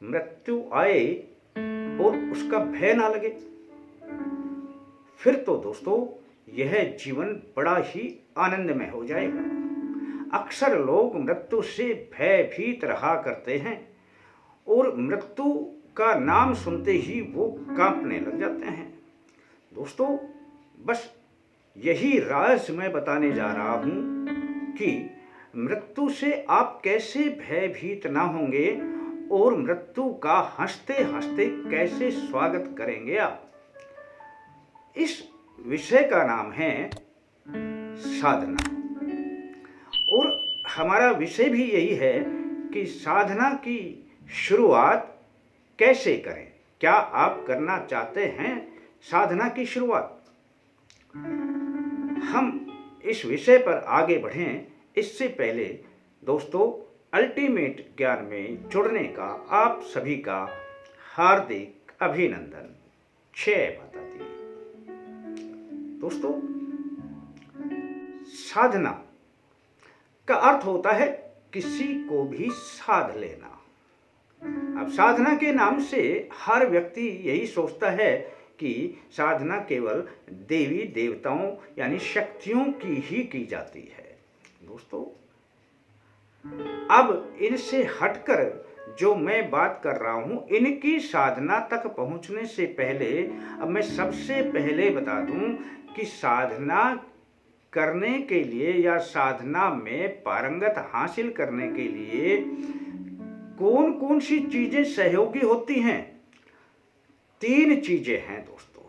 मृत्यु आए और उसका भय ना लगे, फिर तो दोस्तों यह जीवन बड़ा ही आनंदमय हो जाएगा। अक्सर लोग मृत्यु से भयभीत रहा करते हैं और मृत्यु का नाम सुनते ही वो कांपने लग जाते हैं। दोस्तों बस यही राज मैं बताने जा रहा हूं कि मृत्यु से आप कैसे भयभीत ना होंगे और मृत्यु का हंसते हंसते कैसे स्वागत करेंगे आप। इस विषय का नाम है साधना, और हमारा विषय भी यही है कि साधना की शुरुआत कैसे करें। क्या आप करना चाहते हैं साधना की शुरुआत? हम इस विषय पर आगे बढ़ें इससे पहले दोस्तों अल्टीमेट ज्ञान में जुड़ने का आप सभी का हार्दिक अभिनंदन। जय माता दी। दोस्तों साधना का अर्थ होता है किसी को भी साध लेना। अब साधना के नाम से हर व्यक्ति यही सोचता है कि साधना केवल देवी देवताओं यानी शक्तियों की ही की जाती है। दोस्तों अब इनसे हटकर जो मैं बात कर रहा हूं, इनकी साधना तक पहुंचने से पहले अब मैं सबसे पहले बता दूं कि साधना करने के लिए या साधना में पारंगत हासिल करने के लिए कौन कौन सी चीजें सहयोगी होती हैं। 3 चीजें हैं दोस्तों।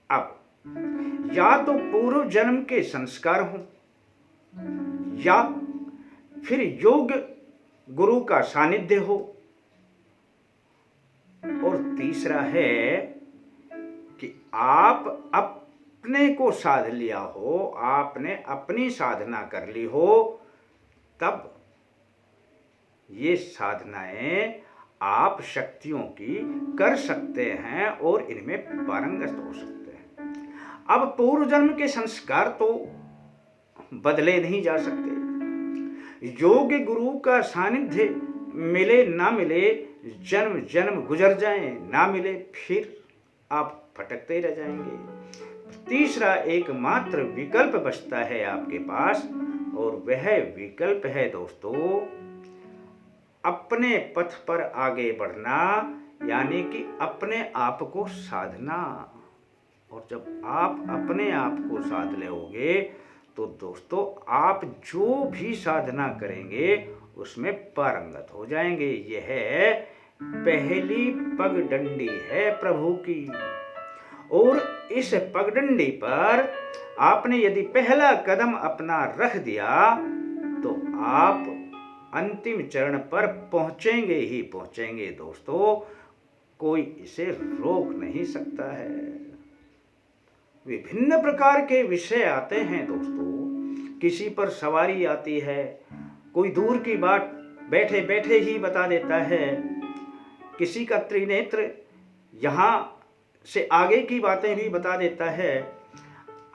अब या तो पूर्व जन्म के संस्कार हों, या फिर योग गुरु का सानिध्य हो, और तीसरा है कि आप अपने को साध लिया हो, आपने अपनी साधना कर ली हो, तब ये साधनाएं आप शक्तियों की कर सकते हैं और इनमें पारंगत हो सकते हैं। अब पूर्व जन्म के संस्कार तो बदले नहीं जा सकते। योग गुरु का सानिध्य मिले ना मिले, जन्म जन्म गुजर जाएं ना मिले, फिर आप भटकते रह जाएंगे। तीसरा एकमात्र विकल्प बचता है आपके पास, और वह विकल्प है दोस्तों अपने पथ पर आगे बढ़ना, यानी कि अपने आप को साधना। और जब आप अपने आप को साध लोगे तो दोस्तों आप जो भी साधना करेंगे उसमें पारंगत हो जाएंगे। यह पहली पगडंडी है प्रभु की, और इस पगडंडी पर आपने यदि पहला कदम अपना रख दिया तो आप अंतिम चरण पर पहुंचेंगे ही पहुंचेंगे दोस्तों, कोई इसे रोक नहीं सकता है। विभिन्न प्रकार के विषय आते हैं दोस्तों, किसी पर सवारी आती है, कोई दूर की बात बैठे बैठे ही बता देता है, किसी का त्रिनेत्र यहाँ से आगे की बातें भी बता देता है।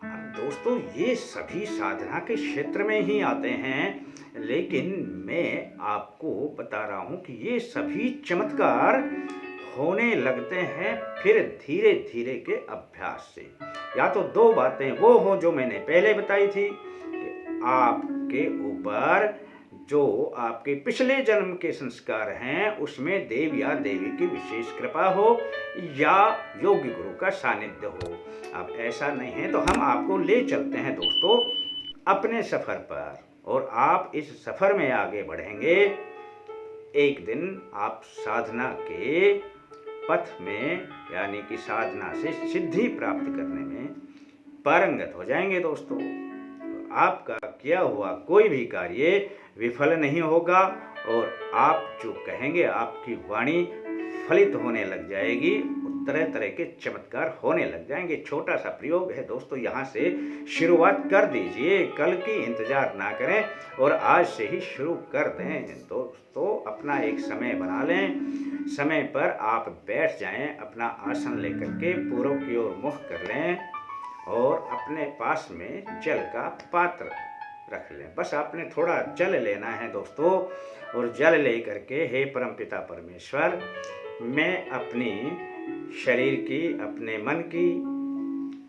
दोस्तों ये सभी साधना के क्षेत्र में ही आते हैं, लेकिन मैं आपको बता रहा हूं कि ये सभी चमत्कार होने लगते हैं फिर धीरे धीरे के अभ्यास से। या तो 2 बातें वो हों जो मैंने पहले बताई थी कि आपके ऊपर जो आपके पिछले जन्म के संस्कार हैं उसमें देव या देवी की विशेष कृपा हो, या योग्य गुरु का सानिध्य हो। अब ऐसा नहीं है तो हम आपको ले चलते हैं दोस्तों अपने सफर पर, और आप इस सफर में आगे बढ़ेंगे। एक दिन आप साधना के पथ में यानी कि साधना से सिद्धि प्राप्त करने में पारंगत हो जाएंगे दोस्तों। आपका किया हुआ कोई भी कार्य विफल नहीं होगा, और आप जो कहेंगे आपकी वाणी फलित होने लग जाएगी, तरह तरह के चमत्कार होने लग जाएंगे। छोटा सा प्रयोग है दोस्तों, यहाँ से शुरुआत कर दीजिए, कल की इंतजार ना करें और आज से ही शुरू कर दें दोस्तों। अपना एक समय बना लें, समय पर आप बैठ जाएं, अपना आसन लेकर के पूर्व की ओर मुख कर लें और अपने पास में जल का पात्र रख लें। बस आपने थोड़ा जल लेना है दोस्तों, और जल ले करके हे परमपिता परमेश्वर, मैं अपनी शरीर की, अपने मन की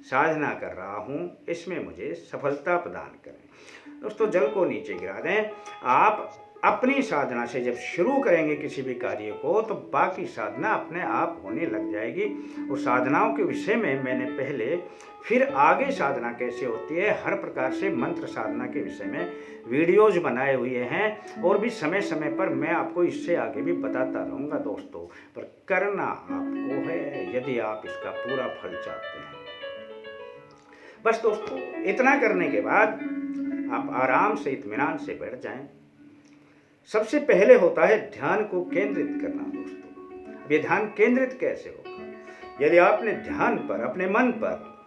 साधना कर रहा हूँ, इसमें मुझे सफलता प्रदान करें। दोस्तों जल को नीचे गिरा दें। आप अपनी साधना से जब शुरू करेंगे किसी भी कार्य को, तो बाकी साधना अपने आप होने लग जाएगी। उस साधनाओं के विषय में मैंने पहले, फिर आगे साधना कैसे होती है, हर प्रकार से मंत्र साधना के विषय में वीडियोज बनाए हुए हैं, और भी समय समय पर मैं आपको इससे आगे भी बताता रहूँगा दोस्तों। पर करना आपको है, यदि आप इसका पूरा फल चाहते हैं। बस दोस्तों इतना करने के बाद आप आराम से इत्मीनान से बैठ जाएं। सबसे पहले होता है ध्यान को केंद्रित करना दोस्तों। अब ये ध्यान केंद्रित कैसे होगा? यदि आपने ध्यान पर, अपने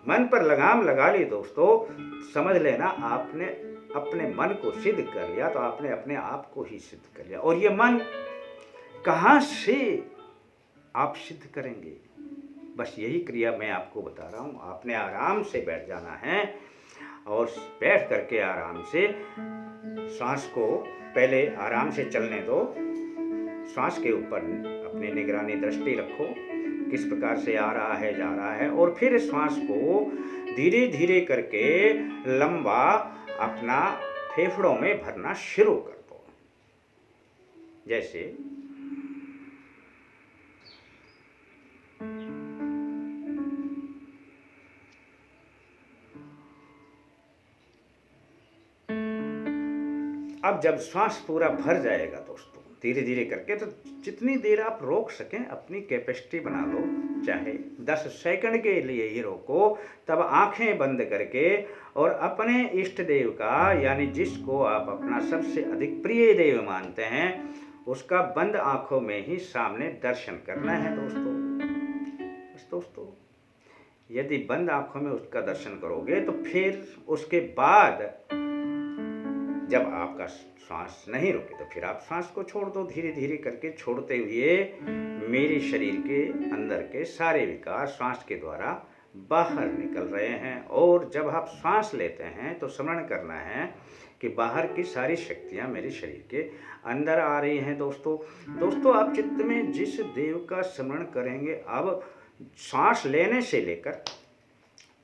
मन पर लगाम लगा ली दोस्तों, समझ लेना आपने अपने मन को सिद्ध कर लिया, तो आपने अपने आप को ही सिद्ध कर लिया। और ये मन कहाँ से आप सिद्ध करेंगे? बस यही क्रिया मैं आपको बता रहा हूँ। आपने आराम से बैठ जाना है, और बैठ करके आराम से सांस को पहले आराम से चलने दो। सांस के ऊपर अपनी निगरानी दृष्टि रखो, किस प्रकार से आ रहा है, जा रहा है, और फिर सांस को धीरे धीरे करके लंबा अपना फेफड़ों में भरना शुरू कर दो। जैसे अब जब श्वास पूरा भर जाएगा दोस्तों, धीरे धीरे करके, तो जितनी देर आप रोक सकें अपनी कैपेसिटी बना लो। चाहे 10 सेकंड के लिए ही रोको, तब आंखें बंद करके और अपने इष्ट देव का, यानी जिसको आप अपना सबसे अधिक प्रिय देव मानते हैं, उसका बंद आंखों में ही सामने दर्शन करना है दोस्तों। बस दोस्तों यदि बंद आंखों में उसका दर्शन करोगे, तो फिर उसके बाद जब आपका सांस नहीं रुके, तो फिर आप सांस को छोड़ दो। धीरे धीरे करके छोड़ते हुए मेरे शरीर के अंदर के सारे विकार सांस के द्वारा बाहर निकल रहे हैं। और जब आप सांस लेते हैं तो स्मरण करना है कि बाहर की सारी शक्तियां मेरे शरीर के अंदर आ रही हैं दोस्तों आप चित्त में जिस देव का स्मरण करेंगे, अब सांस लेने से लेकर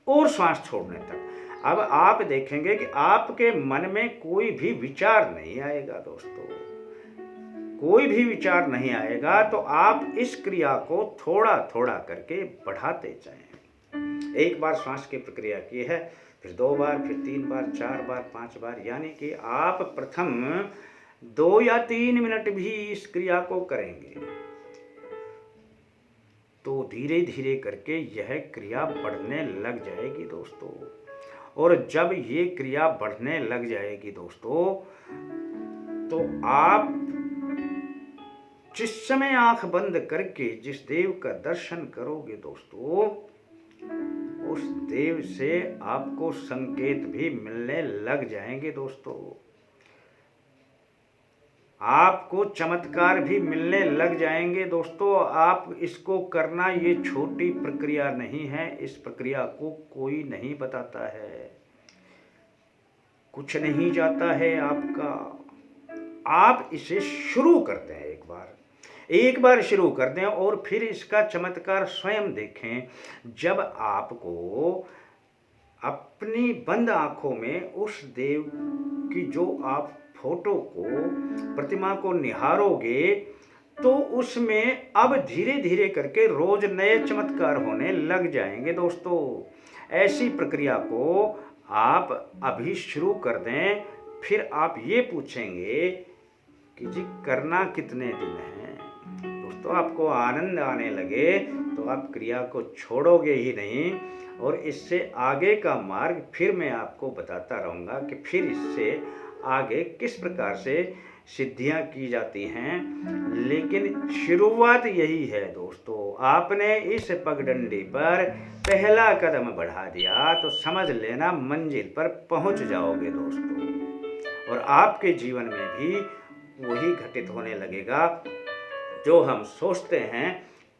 और सांस छोड़ने तक, अब आप देखेंगे कि आपके मन में कोई भी विचार नहीं आएगा दोस्तों, कोई भी विचार नहीं आएगा। तो आप इस क्रिया को थोड़ा थोड़ा करके बढ़ाते जाएं। एक बार सांस की प्रक्रिया की है, फिर 2 बार, फिर 3 बार, 4 बार, 5 बार, यानी कि आप प्रथम 2 या 3 मिनट भी इस क्रिया को करेंगे, तो धीरे धीरे करके यह क्रिया बढ़ने लग जाएगी दोस्तों। और जब ये क्रिया बढ़ने लग जाएगी दोस्तों, तो आप जिस समय आंख बंद करके जिस देव का दर्शन करोगे दोस्तों, उस देव से आपको संकेत भी मिलने लग जाएंगे दोस्तों। आपको चमत्कार भी मिलने लग जाएंगे दोस्तों। आप इसको करना, ये छोटी प्रक्रिया नहीं है, इस प्रक्रिया को कोई नहीं बताता है, कुछ नहीं जाता है आपका। आप इसे शुरू करते हैं, एक बार शुरू कर दें और फिर इसका चमत्कार स्वयं देखें। जब आपको अपनी बंद आंखों में उस देव की जो आप फोटो को, प्रतिमा को निहारोगे, तो उसमें अब धीरे धीरे करके रोज नए चमत्कार होने लग जाएंगे दोस्तों। ऐसी प्रक्रिया को आप अभी शुरू कर दें, फिर आप ये पूछेंगे कि जी करना कितने दिन है दोस्तों। आपको आनंद आने लगे तो आप क्रिया को छोड़ोगे ही नहीं, और इससे आगे का मार्ग फिर मैं आपको बताता रहूँगा कि फिर इससे आगे किस प्रकार से सिद्धियां की जाती हैं। लेकिन शुरुआत यही है दोस्तों। आपने इस पगडंडी पर पहला कदम बढ़ा दिया तो समझ लेना मंजिल पर पहुंच जाओगे दोस्तों। और आपके जीवन में भी वही घटित होने लगेगा जो हम सोचते हैं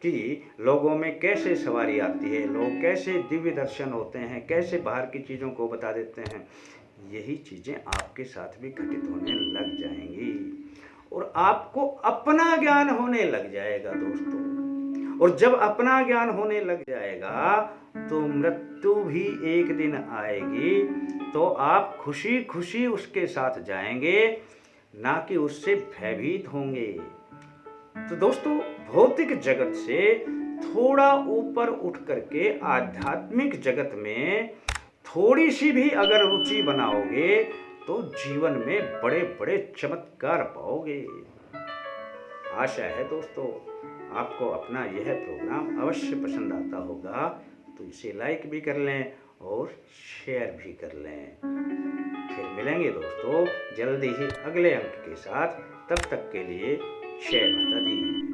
कि लोगों में कैसे सवारी आती है, लोग कैसे दिव्य दर्शन होते हैं, कैसे बाहर की चीज़ों को बता देते हैं। यही चीज़ें आपके साथ भी घटित होने लग जाएंगी और आपको अपना ज्ञान होने लग जाएगा दोस्तों। और जब अपना ज्ञान होने लग जाएगा तो मृत्यु भी एक दिन आएगी, तो आप खुशी खुशी उसके साथ जाएंगे, ना कि उससे भयभीत होंगे। तो दोस्तों, भौतिक जगत से थोड़ा ऊपर उठ करके आध्यात्मिक जगत में थोड़ी सी भी अगर रुचि बनाओगे तो जीवन में बड़े बड़े चमत्कार पाओगे। आशा है दोस्तों आपको अपना यह प्रोग्राम अवश्य पसंद आता होगा, तो इसे लाइक भी कर लें और शेयर भी कर लें। फिर मिलेंगे दोस्तों जल्दी ही अगले अंक के साथ। तब तक के लिए जय माता दी।